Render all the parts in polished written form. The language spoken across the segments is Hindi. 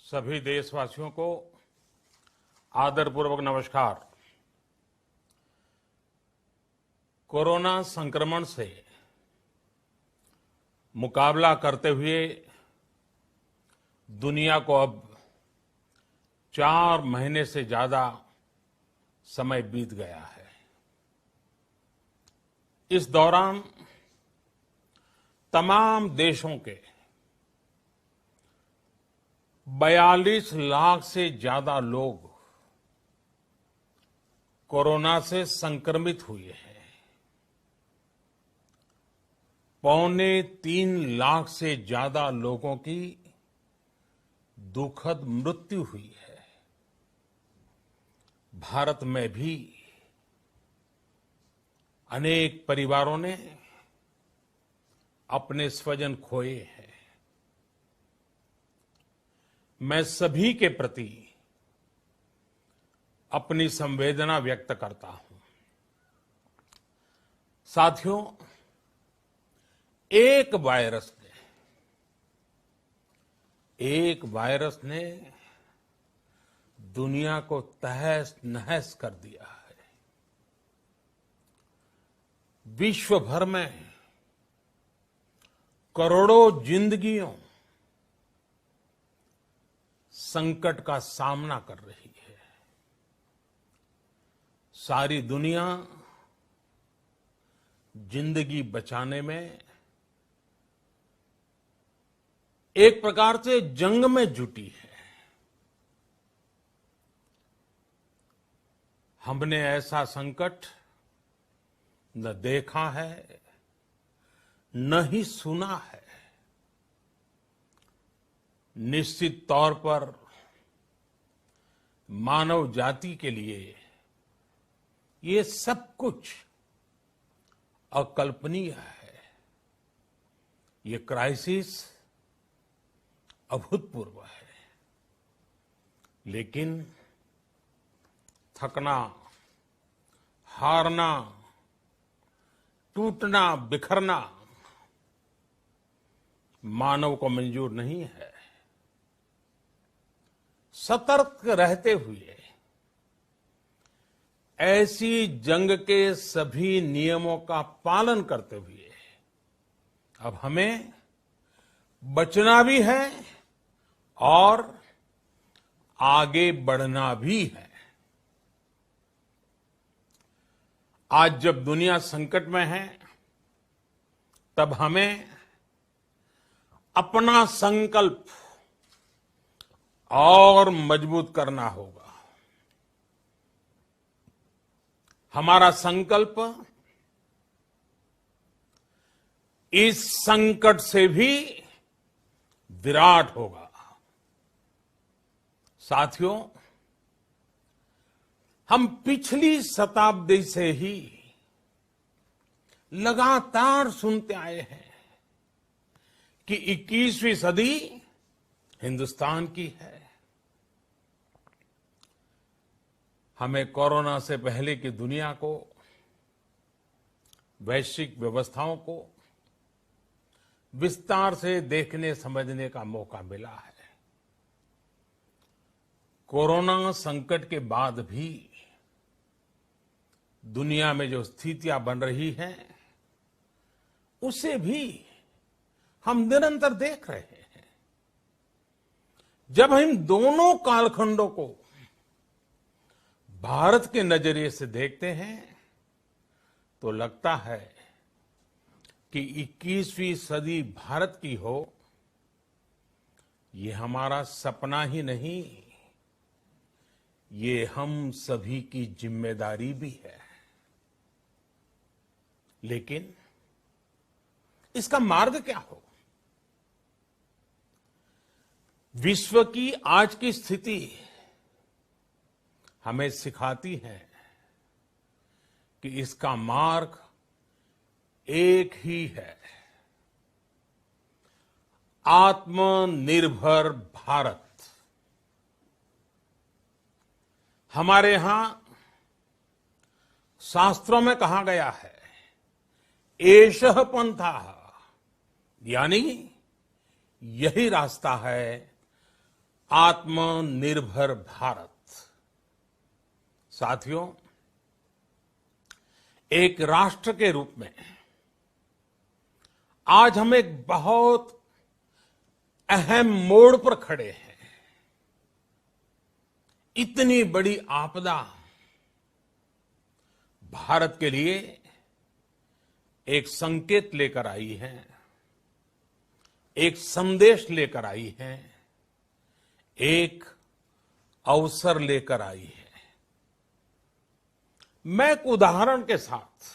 सभी देशवासियों को आदरपूर्वक नमस्कार। कोरोना संक्रमण से मुकाबला करते हुए दुनिया को अब 4 महीने से ज्यादा समय बीत गया है। इस दौरान तमाम देशों के 42 लाख से ज्यादा लोग कोरोना से संक्रमित हुए हैं। 2.25 लाख से ज्यादा लोगों की दुखद मृत्यु हुई है। भारत में भी अनेक परिवारों ने अपने स्वजन खोए हैं। मैं सभी के प्रति अपनी संवेदना व्यक्त करता हूं। साथियों, एक वायरस ने दुनिया को तहस नहस कर दिया है। विश्व भर में करोड़ों जिंदगियों संकट का सामना कर रही है। सारी दुनिया जिंदगी बचाने में एक प्रकार से जंग में जुटी है। हमने ऐसा संकट न देखा है, न ही सुना है। निश्चित तौर पर मानव जाति के लिए ये सब कुछ अकल्पनीय है। ये क्राइसिस अभूतपूर्व है। लेकिन थकना, हारना, टूटना, बिखरना मानव को मंजूर नहीं है। सतर्क रहते हुए ऐसी जंग के सभी नियमों का पालन करते हुए अब हमें बचना भी है और आगे बढ़ना भी है। आज जब दुनिया संकट में है, तब हमें अपना संकल्प और मजबूत करना होगा। हमारा संकल्प इस संकट से भी विराट होगा। साथियों, हम पिछली शताब्दी से ही लगातार सुनते आए हैं कि 21वीं सदी हिंदुस्तान की है। हमें कोरोना से पहले की दुनिया को, वैश्विक व्यवस्थाओं को विस्तार से देखने समझने का मौका मिला है। कोरोना संकट के बाद भी दुनिया में जो स्थितियां बन रही हैं, उसे भी हम निरंतर देख रहे हैं। जब हम दोनों कालखंडों को भारत के नजरिए से देखते हैं, तो लगता है कि 21वीं सदी भारत की हो, ये हमारा सपना ही नहीं, ये हम सभी की जिम्मेदारी भी है। लेकिन इसका मार्ग क्या हो? विश्व की आज की स्थिति हमें सिखाती है कि इसका मार्ग एक ही है, आत्मनिर्भर भारत। हमारे यहां शास्त्रों में कहा गया है, एषः पंथः, यानी यही रास्ता है आत्मनिर्भर भारत। साथियों, एक राष्ट्र के रूप में आज हम एक बहुत अहम मोड़ पर खड़े हैं। इतनी बड़ी आपदा भारत के लिए एक संकेत लेकर आई है, एक संदेश लेकर आई है, एक अवसर लेकर आई है। मैं एक उदाहरण के साथ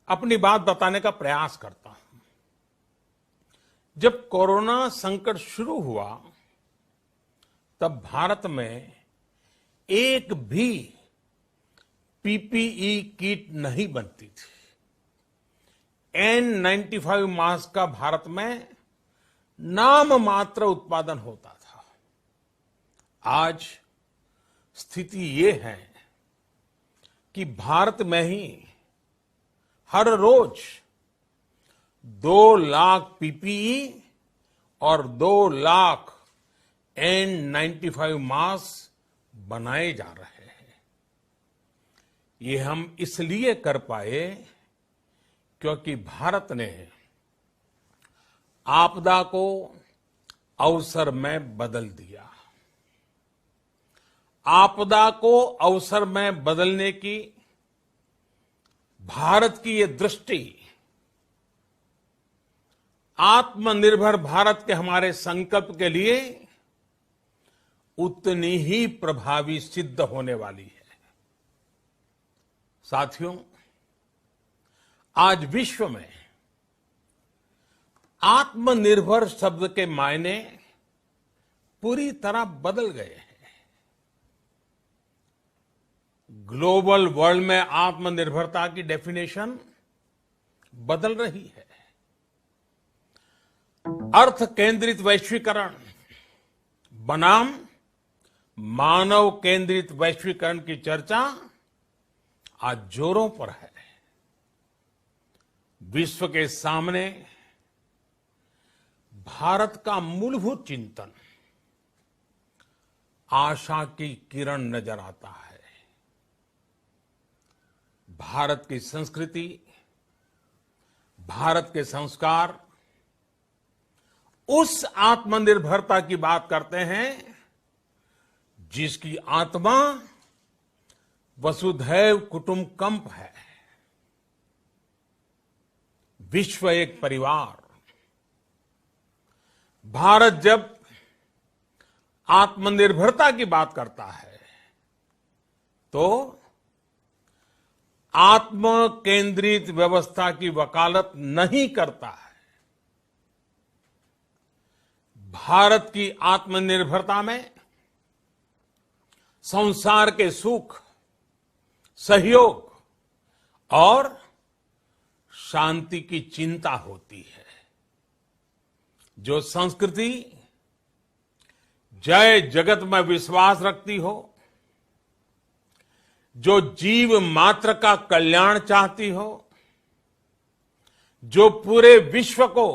अपनी बात बताने का प्रयास करता हूं। जब कोरोना संकट शुरू हुआ तब भारत में एक भी पीपीई किट नहीं बनती थी। N95 मास्क का भारत में नाम मात्र उत्पादन होता था। आज स्थिति ये है कि भारत में ही हर रोज 2 लाख पीपीई और 2 लाख N95 मास्क बनाए जा रहे हैं। ये हम इसलिए कर पाए क्योंकि भारत ने आपदा को अवसर में बदल दिया। आपदा को अवसर में बदलने की भारत की ये दृष्टि आत्मनिर्भर भारत के हमारे संकल्प के लिए उतनी ही प्रभावी सिद्ध होने वाली है। साथियों, आज विश्व में आत्मनिर्भर शब्द के मायने पूरी तरह बदल गए हैं। ग्लोबल वर्ल्ड में आत्मनिर्भरता की डेफिनेशन बदल रही है। अर्थ केंद्रित वैश्वीकरण बनाम मानव केंद्रित वैश्वीकरण की चर्चा आज जोरों पर है। विश्व के सामने भारत का मूलभूत चिंतन आशा की किरण नजर आता है। भारत की संस्कृति, भारत के संस्कार उस आत्मनिर्भरता की बात करते हैं जिसकी आत्मा वसुधैव कुटुंबकम है। विश्व एक परिवार। भारत जब आत्मनिर्भरता की बात करता है तो आत्म केंद्रित व्यवस्था की वकालत नहीं करता है। भारत की आत्मनिर्भरता में संसार के सुख, सहयोग और शांति की चिंता होती है। जो संस्कृति जय जगत में विश्वास रखती हो, जो जीव मात्र का कल्याण चाहती हो, जो पूरे विश्व को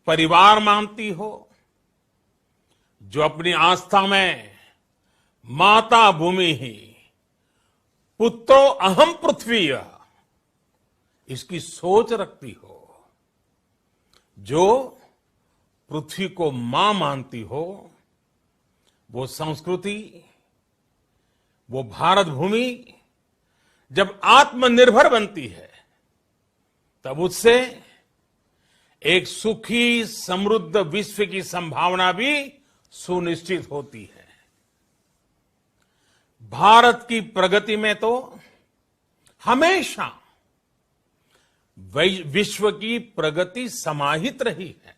परिवार मानती हो, जो अपनी आस्था में माता भूमि ही पुत्रो अहम पृथ्वी इसकी सोच रखती हो, जो पृथ्वी को मां मानती हो, वो संस्कृति, वो भारत भूमि जब आत्मनिर्भर बनती है तब उससे एक सुखी समृद्ध विश्व की संभावना भी सुनिश्चित होती है। भारत की प्रगति में तो हमेशा विश्व की प्रगति समाहित रही है।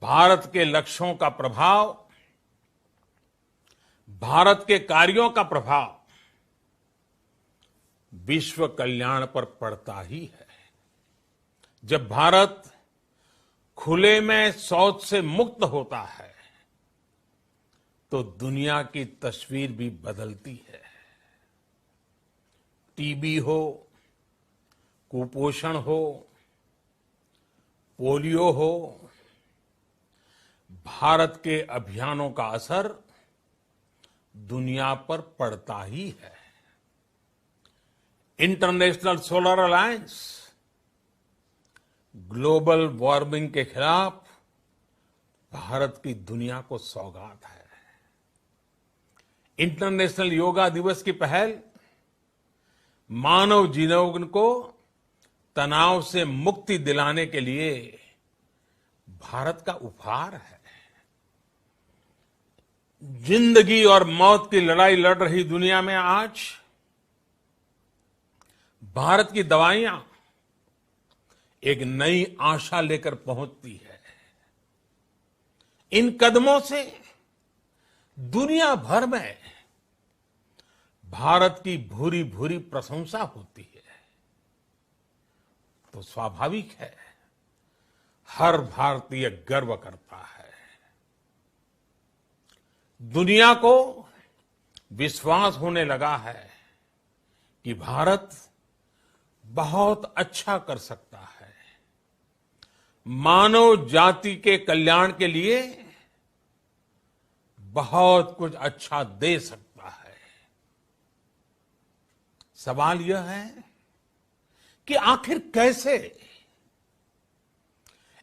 भारत के लक्ष्यों का प्रभाव, भारत के कार्यों का प्रभाव विश्व कल्याण पर पड़ता ही है। जब भारत खुले में शौच से मुक्त होता है तो दुनिया की तस्वीर भी बदलती है। टीबी हो, कुपोषण हो, पोलियो हो, भारत के अभियानों का असर दुनिया पर पड़ता ही है। International solar alliance global warming के खिलाफ भारत की दुनिया को सौगात है। इंटरनेशनल योगा दिवस की पहल मानव जीवन को तनाव से मुक्ति दिलाने के लिए भारत का उपहार है। जिंदगी और मौत की लड़ाई लड़ रही दुनिया में आज भारत की दवाइयां एक नई आशा लेकर पहुंचती है। इन कदमों से दुनिया भर में भारत की भूरी भूरी प्रशंसा होती है। तो स्वाभाविक है, हर भारतीय गर्व करता है। दुनिया को विश्वास होने लगा है कि भारत बहुत अच्छा कर सकता है, मानव जाति के कल्याण के लिए बहुत कुछ अच्छा दे सकता है। सवाल यह है कि आखिर कैसे?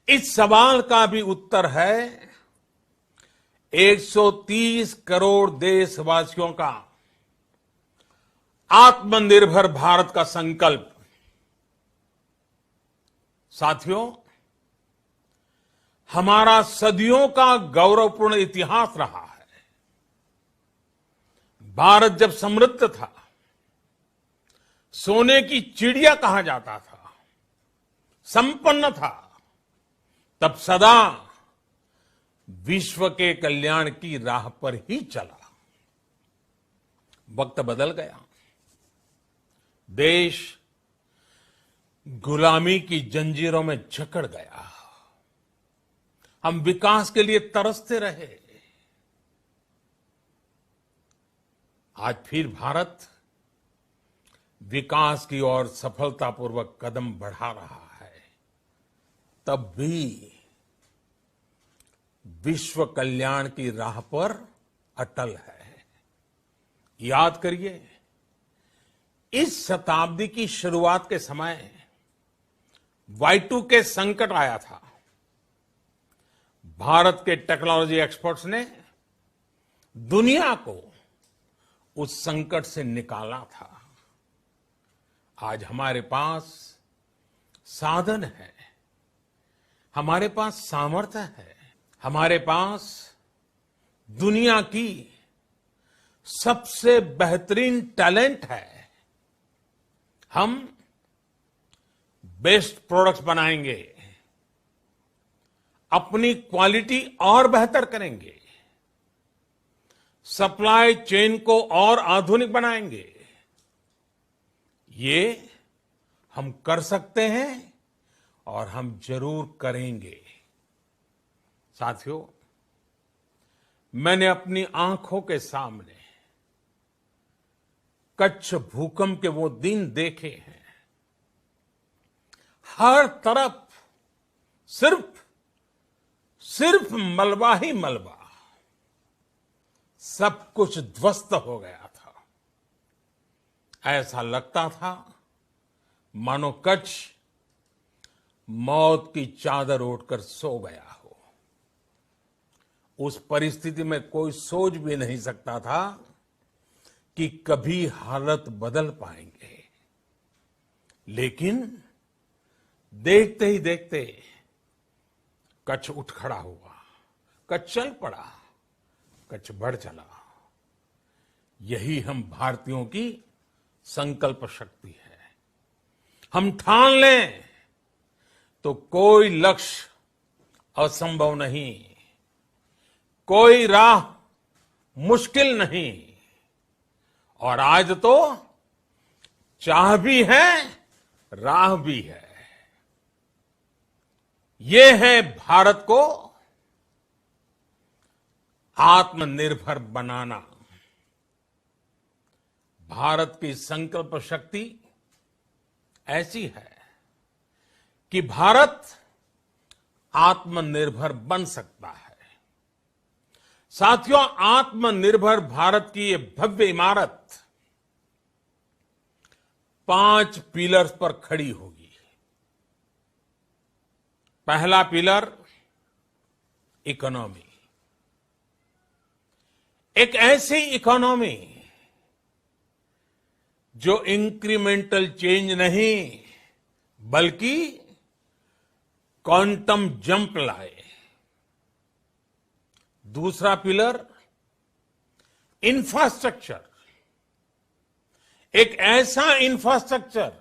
इस सवाल का भी उत्तर है 130 करोड़ देशवासियों का आत्मनिर्भर भारत का संकल्प। साथियों, हमारा सदियों का गौरवपूर्ण इतिहास रहा है। भारत जब समृद्ध था, सोने की चिड़िया कहा जाता था, संपन्न था, तब सदा विश्व के कल्याण की राह पर ही चला। वक्त बदल गया, देश गुलामी की जंजीरों में जकड़ गया। हम विकास के लिए तरसते रहे। आज फिर भारत विकास की ओर सफलतापूर्वक कदम बढ़ा रहा है। तब भी विश्व कल्याण की राह पर अटल है। याद करिए, इस शताब्दी की शुरुआत के समय Y2K संकट आया था। भारत के टेक्नोलॉजी एक्सपर्ट्स ने दुनिया को उस संकट से निकाला था। आज हमारे पास साधन है, हमारे पास सामर्थ्य है, हमारे पास दुनिया की सबसे बेहतरीन टैलेंट है। हम बेस्ट प्रोडक्ट्स बनाएंगे, अपनी क्वालिटी और बेहतर करेंगे, सप्लाई चेन को और आधुनिक बनाएंगे। ये हम कर सकते हैं और हम जरूर करेंगे। साथियों, मैंने अपनी आंखों के सामने कच्छ भूकंप के वो दिन देखे हैं। हर तरफ सिर्फ मलबा ही मलबा, सब कुछ ध्वस्त हो गया था। ऐसा लगता था मानो कच्छ मौत की चादर ओढ़कर सो गया हो। उस परिस्थिति में कोई सोच भी नहीं सकता था कि कभी हालत बदल पाएंगे। लेकिन देखते ही देखते कच्छ उठ खड़ा हुआ, कच्छ चल पड़ा, कच्छ बढ़ चला। यही हम भारतीयों की संकल्प शक्ति है। हम ठान लें तो कोई लक्ष्य असंभव नहीं, कोई राह मुश्किल नहीं। और आज तो चाह भी है, राह भी है। ये है भारत को आत्मनिर्भर बनाना। भारत की संकल्प शक्ति ऐसी है कि भारत आत्मनिर्भर बन सकता है। साथियों, आत्मनिर्भर भारत की ये भव्य इमारत 5 पिलर्स पर खड़ी होगी। पहला पिलर इकोनॉमी। एक ऐसी इकोनॉमी जो इंक्रीमेंटल चेंज नहीं बल्कि क्वांटम जंप लाए। दूसरा पिलर इंफ्रास्ट्रक्चर। एक ऐसा इंफ्रास्ट्रक्चर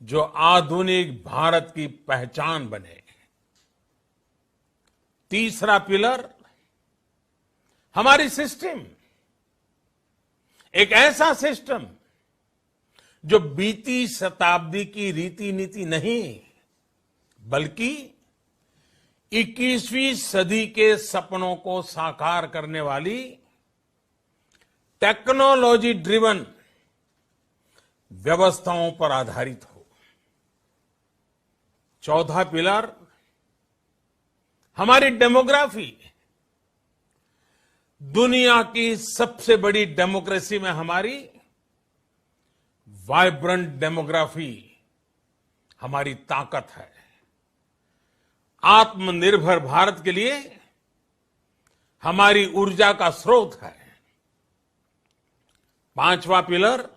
जो आधुनिक भारत की पहचान बने। तीसरा पिलर हमारी सिस्टम। एक ऐसा सिस्टम जो बीती शताब्दी की रीति नीति नहीं बल्कि 21वीं सदी के सपनों को साकार करने वाली टेक्नोलॉजी ड्रिवन व्यवस्थाओं पर आधारित हो। चौथा पिलर हमारी डेमोग्राफी। दुनिया की सबसे बड़ी डेमोक्रेसी में हमारी वाइब्रेंट डेमोग्राफी हमारी ताकत है। आत्मनिर्भर भारत के लिए हमारी ऊर्जा का स्रोत है। पांचवा पिलर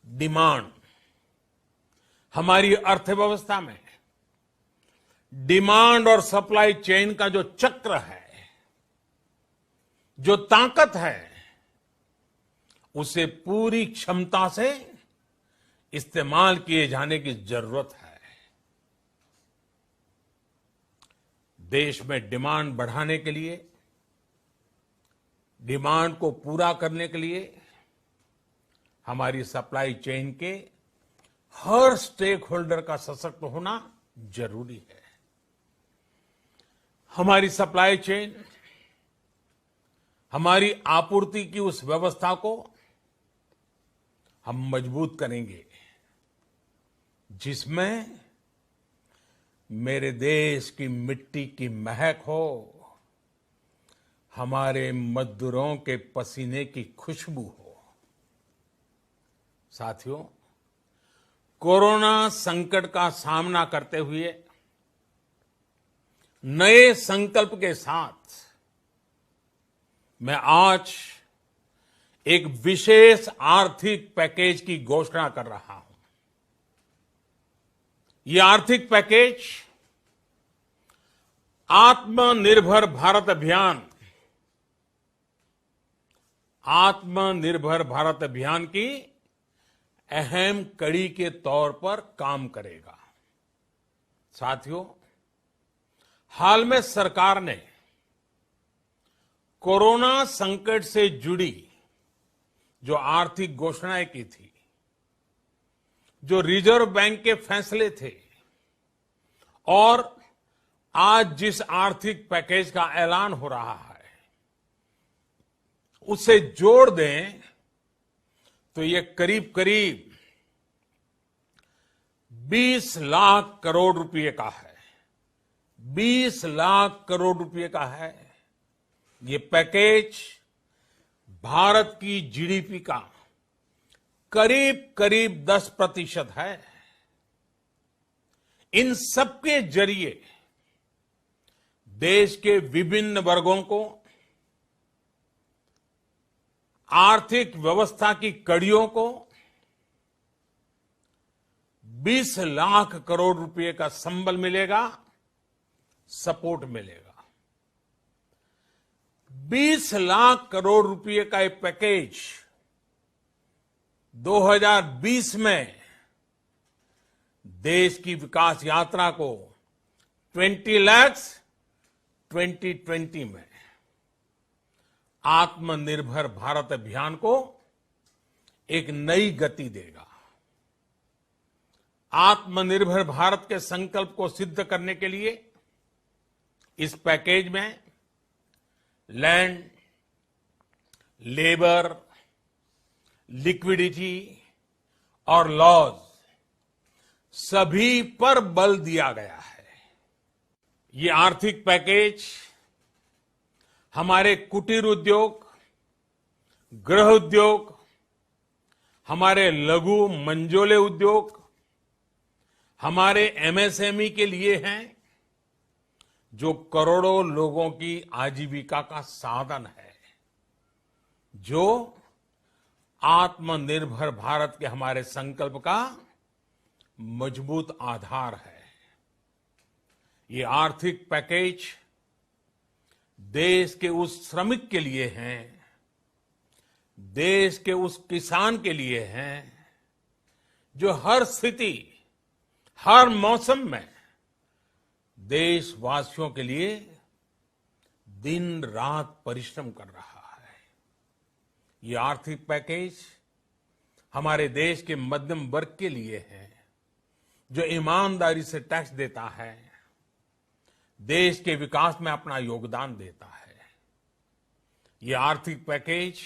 डिमांड। हमारी अर्थव्यवस्था में डिमांड और सप्लाई चेन का जो चक्र है, जो ताकत है, उसे पूरी क्षमता से इस्तेमाल किए जाने की जरूरत है। देश में डिमांड बढ़ाने के लिए, डिमांड को पूरा करने के लिए हमारी सप्लाई चेन के हर स्टेक होल्डर का सशक्त होना जरूरी है। हमारी सप्लाई चेन, हमारी आपूर्ति की उस व्यवस्था को हम मजबूत करेंगे जिसमें मेरे देश की मिट्टी की महक हो, हमारे मजदूरों के पसीने की खुशबू हो। साथियों, कोरोना संकट का सामना करते हुए नए संकल्प के साथ मैं आज एक विशेष आर्थिक पैकेज की घोषणा कर रहा हूं। यह आर्थिक पैकेज आत्मनिर्भर भारत अभियान, आत्मनिर्भर भारत अभियान की अहम कड़ी के तौर पर काम करेगा। साथियों, हाल में सरकार ने कोरोना संकट से जुड़ी जो आर्थिक घोषणाएं की थी, जो रिजर्व बैंक के फैसले थे और आज जिस आर्थिक पैकेज का ऐलान हो रहा है, उसे जोड़ दें तो ये करीब करीब 20 लाख करोड़ रुपए का है। 20 लाख करोड़ रुपए का है। ये पैकेज भारत की जीडीपी का करीब करीब 10% है। इन सबके जरिए देश के विभिन्न वर्गों को आर्थिक व्यवस्था की कड़ियों को 20 लाख करोड़ रुपए का संबल मिलेगा, सपोर्ट मिलेगा। 20 लाख करोड़ रुपए का एक पैकेज 2020 में देश की विकास यात्रा को 20 लाख 2020 में आत्मनिर्भर भारत अभियान को एक नई गति देगा। आत्मनिर्भर भारत के संकल्प को सिद्ध करने के लिए इस पैकेज में लैंड, लेबर, लिक्विडिटी और लॉज सभी पर बल दिया गया है। ये आर्थिक पैकेज हमारे कुटीर उद्योग, गृह उद्योग, हमारे लघु मंझोले उद्योग, हमारे एमएसएमई के लिए हैं, जो करोड़ों लोगों की आजीविका का साधन है, जो आत्मनिर्भर भारत के हमारे संकल्प का मजबूत आधार है। ये आर्थिक पैकेज देश के उस श्रमिक के लिए हैं, देश के उस किसान के लिए हैं, जो हर स्थिति, हर मौसम में देशवासियों के लिए दिन रात परिश्रम कर रहा है। ये आर्थिक पैकेज हमारे देश के मध्यम वर्ग के लिए है, जो ईमानदारी से टैक्स देता है, देश के विकास में अपना योगदान देता है। ये आर्थिक पैकेज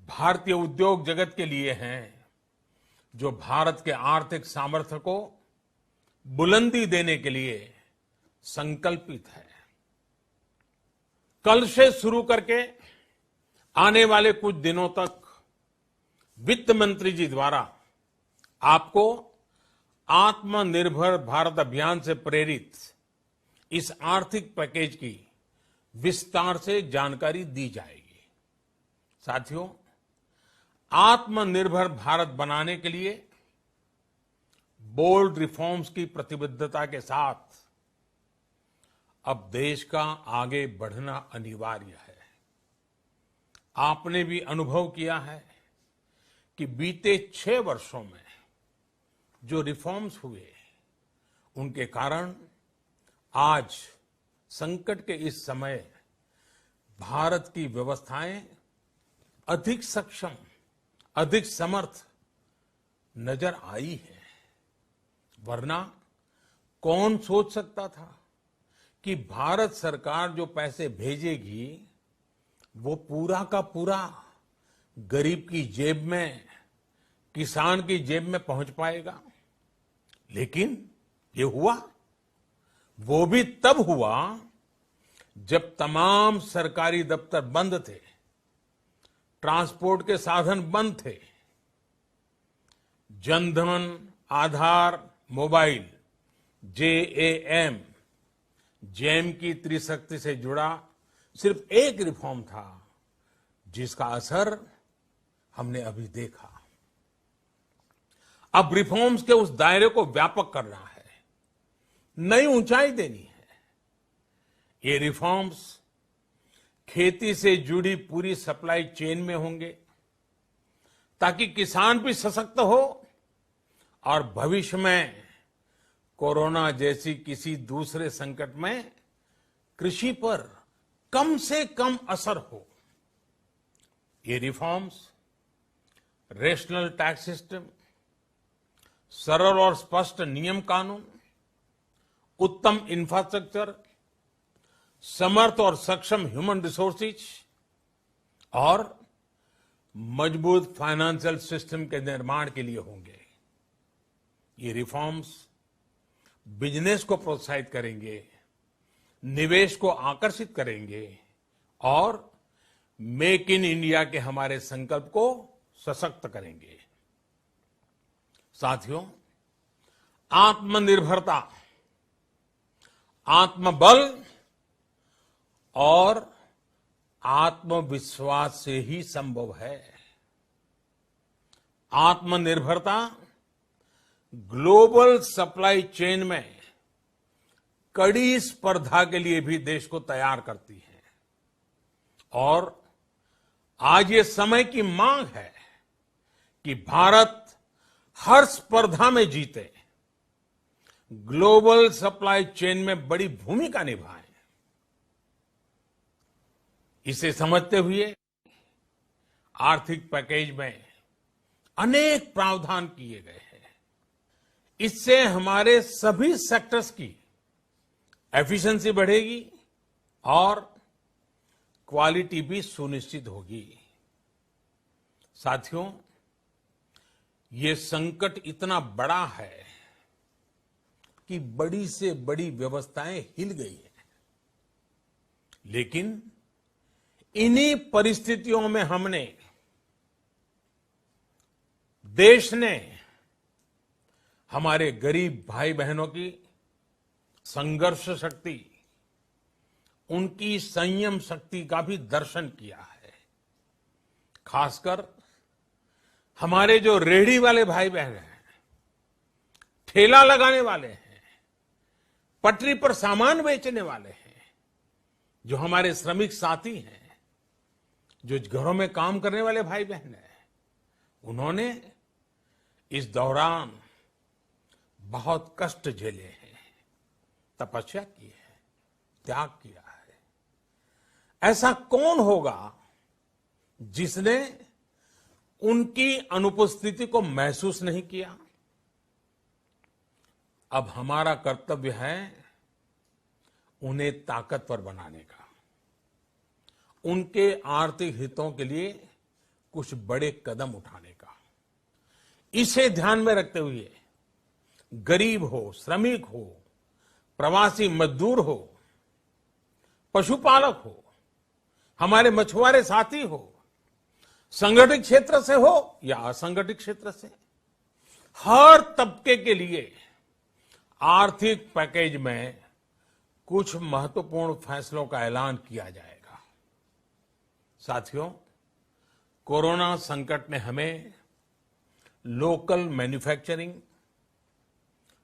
भारतीय उद्योग जगत के लिए है, जो भारत के आर्थिक सामर्थ्य को बुलंदी देने के लिए संकल्पित है। कल से शुरू करके आने वाले कुछ दिनों तक वित्त मंत्री जी द्वारा आपको आत्मनिर्भर भारत अभियान से प्रेरित इस आर्थिक पैकेज की विस्तार से जानकारी दी जाएगी। साथियों, आत्मनिर्भर भारत बनाने के लिए बोल्ड रिफॉर्म्स की प्रतिबद्धता के साथ अब देश का आगे बढ़ना अनिवार्य है। आपने भी अनुभव किया है कि बीते 6 वर्षों में जो रिफॉर्म्स हुए, उनके कारण आज संकट के इस समय भारत की व्यवस्थाएं अधिक सक्षम, अधिक समर्थ नजर आई है। वरना कौन सोच सकता था कि भारत सरकार जो पैसे भेजेगी वो पूरा का पूरा गरीब की जेब में, किसान की जेब में पहुंच पाएगा। लेकिन ये हुआ, वो भी तब हुआ जब तमाम सरकारी दफ्तर बंद थे, ट्रांसपोर्ट के साधन बंद थे। जनधन, आधार, मोबाइल, जेएएम, जैम की त्रिशक्ति से जुड़ा सिर्फ एक रिफॉर्म था, जिसका असर हमने अभी देखा। अब रिफॉर्म्स के उस दायरे को व्यापक करना है, नई ऊंचाई देनी है। ये रिफॉर्म्स खेती से जुड़ी पूरी सप्लाई चेन में होंगे, ताकि किसान भी सशक्त हो और भविष्य में कोरोना जैसी किसी दूसरे संकट में कृषि पर कम से कम असर हो। ये रिफॉर्म्स रेशनल टैक्स सिस्टम, सरल और स्पष्ट नियम कानून, उत्तम इंफ्रास्ट्रक्चर, समर्थ और सक्षम ह्यूमन रिसोर्सेज और मजबूत फाइनेंशियल सिस्टम के निर्माण के लिए होंगे। ये रिफॉर्म्स बिजनेस को प्रोत्साहित करेंगे, निवेश को आकर्षित करेंगे और मेक इन इंडिया के हमारे संकल्प को सशक्त करेंगे। साथियों, आत्मनिर्भरता, आत्मबल और आत्मविश्वास से ही संभव है। आत्मनिर्भरता ग्लोबल सप्लाई चेन में कड़ी स्पर्धा के लिए भी देश को तैयार करती है और आज ये समय की मांग है कि भारत हर स्पर्धा में जीते, ग्लोबल सप्लाई चेन में बड़ी भूमिका निभाए। इसे समझते हुए आर्थिक पैकेज में अनेक प्रावधान किए गए हैं। इससे हमारे सभी सेक्टर्स की एफिशिएंसी बढ़ेगी और क्वालिटी भी सुनिश्चित होगी। साथियों, ये संकट इतना बड़ा है कि बड़ी से बड़ी व्यवस्थाएं हिल गई हैं। लेकिन इन्हीं परिस्थितियों में देश ने हमारे गरीब भाई बहनों की संघर्ष शक्ति, उनकी संयम शक्ति का भी दर्शन किया है। खासकर हमारे जो रेहड़ी वाले भाई बहन हैं, ठेला लगाने वाले हैं, पटरी पर सामान बेचने वाले हैं, जो हमारे श्रमिक साथी हैं, जो घरों में काम करने वाले भाई बहन हैं, उन्होंने इस दौरान बहुत कष्ट झेले हैं, तपस्या की है, त्याग किया है। ऐसा कौन होगा जिसने उनकी अनुपस्थिति को महसूस नहीं किया? अब हमारा कर्तव्य है उन्हें ताकतवर बनाने का, उनके आर्थिक हितों के लिए कुछ बड़े कदम उठाने का। इसे ध्यान में रखते हुए गरीब हो, श्रमिक हो, प्रवासी मजदूर हो, पशुपालक हो, हमारे मछुआरे साथी हो, संगठित क्षेत्र से हो या असंगठित क्षेत्र से, हर तबके के लिए आर्थिक पैकेज में कुछ महत्वपूर्ण फैसलों का ऐलान किया जाएगा। साथियों, कोरोना संकट ने हमें local manufacturing,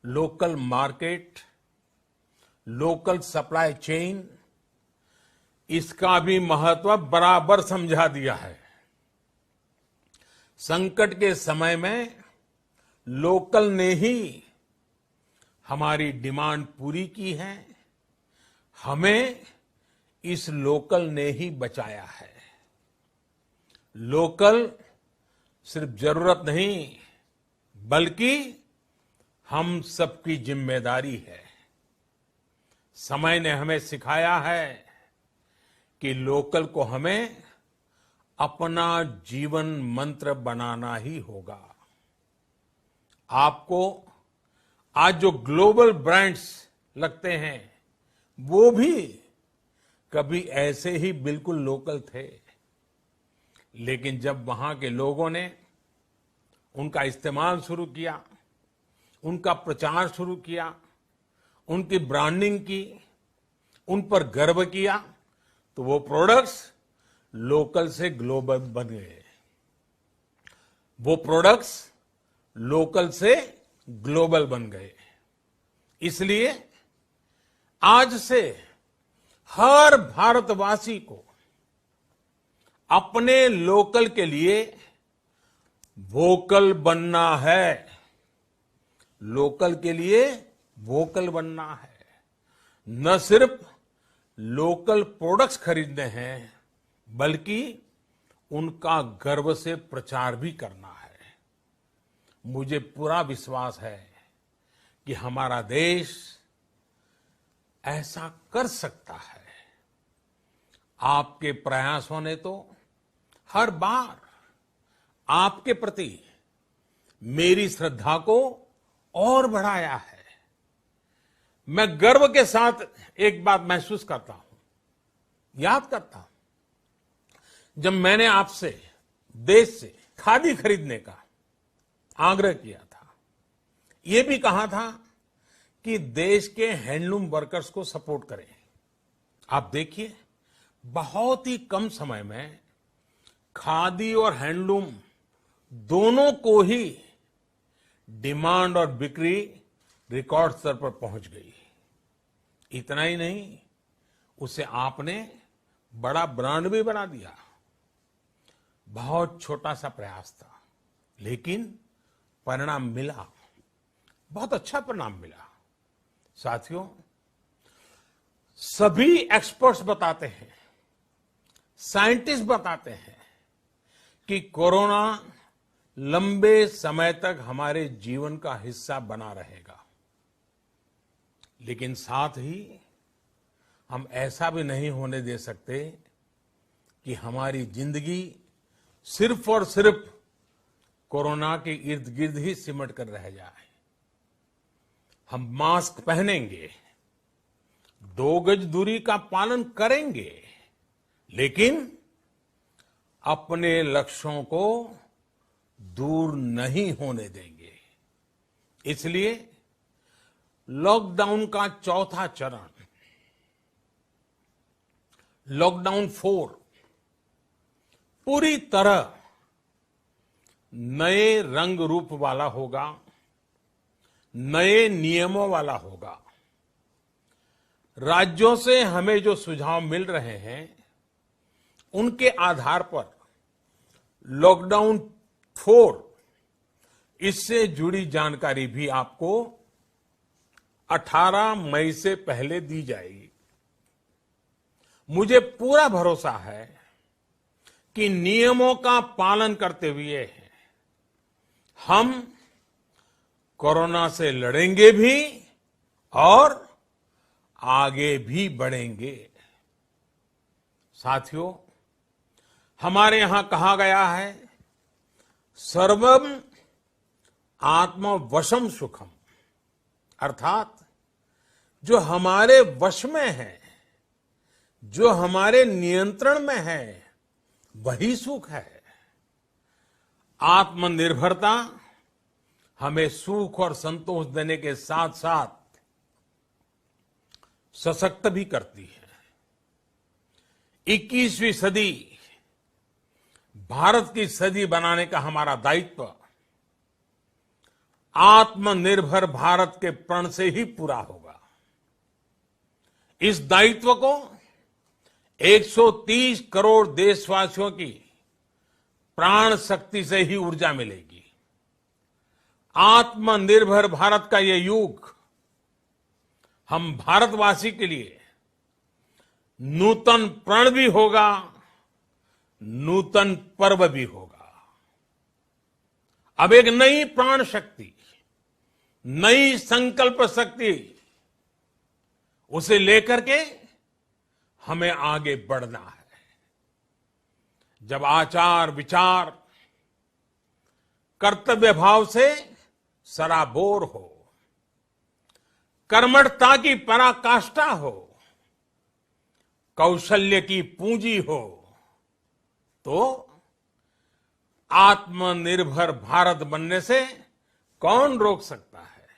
local market, local supply chain, इसका भी महत्व बराबर समझा दिया है। संकट के समय में लोकल ने ही हमारी डिमांड पूरी की है, हमें इस लोकल ने ही बचाया है। लोकल सिर्फ जरूरत नहीं, बल्कि हम सबकी जिम्मेदारी है। समय ने हमें सिखाया है कि लोकल को हमें अपना जीवन मंत्र बनाना ही होगा। आपको आज जो ग्लोबल ब्रांड्स लगते हैं, वो भी कभी ऐसे ही बिल्कुल लोकल थे, लेकिन जब वहां के लोगों ने उनका इस्तेमाल शुरू किया, उनका प्रचार शुरू किया, उनकी ब्रांडिंग की, उन पर गर्व किया, तो वो प्रोडक्ट्स लोकल से ग्लोबल बन गए। वो प्रोडक्ट्स लोकल से ग्लोबल बन गए। इसलिए आज से हर भारतवासी को अपने लोकल के लिए वोकल बनना है। लोकल के लिए वोकल बनना है। न सिर्फ लोकल प्रोडक्ट्स खरीदने हैं, बल्कि उनका गर्व से प्रचार भी करना है। मुझे पूरा विश्वास है कि हमारा देश ऐसा कर सकता है। आपके प्रयासों ने तो हर बार आपके प्रति मेरी श्रद्धा को और बढ़ाया है। मैं गर्व के साथ एक बात महसूस करता हूं, याद करता हूं, जब मैंने आपसे देश से खादी खरीदने का आग्रह किया था, यह भी कहा था कि देश के हैंडलूम वर्कर्स को सपोर्ट करें। आप देखिए, बहुत ही कम समय में खादी और हैंडलूम दोनों को ही डिमांड और बिक्री रिकॉर्ड स्तर पर पहुंच गई। इतना ही नहीं, उसे आपने बड़ा ब्रांड भी बना दिया। बहुत छोटा सा प्रयास था, लेकिन परिणाम मिला, बहुत अच्छा परिणाम मिला। साथियों, सभी एक्सपर्ट्स बताते हैं, साइंटिस्ट बताते हैं कि कोरोना लंबे समय तक हमारे जीवन का हिस्सा बना रहेगा। लेकिन साथ ही हम ऐसा भी नहीं होने दे सकते कि हमारी जिंदगी सिर्फ और सिर्फ कोरोना के इर्द गिर्द ही सिमट कर रह जाए। हम मास्क पहनेंगे, 2 गज दूरी का पालन करेंगे, लेकिन अपने लक्ष्यों को दूर नहीं होने देंगे। इसलिए लॉकडाउन का चौथा चरण, लॉकडाउन 4, पूरी तरह नए रंग रूप वाला होगा, नए नियमों वाला होगा। राज्यों से हमें जो सुझाव मिल रहे हैं, उनके आधार पर लॉकडाउन 4, इससे जुड़ी जानकारी भी आपको 18 मई से पहले दी जाएगी। मुझे पूरा भरोसा है कि नियमों का पालन करते हुए हम कोरोना से लड़ेंगे भी और आगे भी बढ़ेंगे। साथियों, हमारे यहां कहा गया है, सर्वम आत्मवशम सुखम, अर्थात जो हमारे वश में है, जो हमारे नियंत्रण में है, वही सुख है। आत्मनिर्भरता हमें सुख और संतोष देने के साथ साथ सशक्त भी करती है। 21वीं सदी भारत की सदी बनाने का हमारा दायित्व आत्मनिर्भर भारत के प्रण से ही पूरा होगा। इस दायित्व को 130 करोड़ देशवासियों की प्राण शक्ति से ही ऊर्जा मिलेगी। आत्मनिर्भर भारत का ये युग हम भारतवासी के लिए नूतन प्रण भी होगा, नूतन पर्व भी होगा। अब एक नई प्राण शक्ति, नई संकल्प शक्ति, उसे लेकर के हमें आगे बढ़ना है। जब आचार विचार कर्तव्य भाव से सराबोर हो, कर्मठता की पराकाष्ठा हो, कौशल्य की पूंजी हो, तो आत्मनिर्भर भारत बनने से कौन रोक सकता है।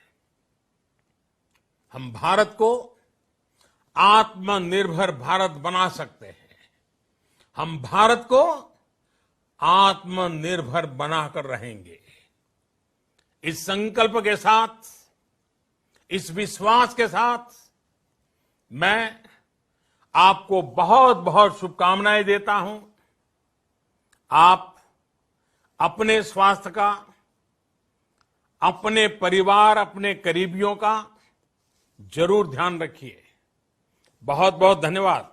हम भारत को आत्मनिर्भर भारत बना सकते हैं। हम भारत को आत्मनिर्भर बनाकर रहेंगे। इस संकल्प के साथ, इस विश्वास के साथ मैं आपको बहुत बहुत शुभकामनाएं देता हूं। आप अपने स्वास्थ्य का, अपने परिवार, अपने करीबियों का जरूर ध्यान रखिए। बहुत बहुत धन्यवाद।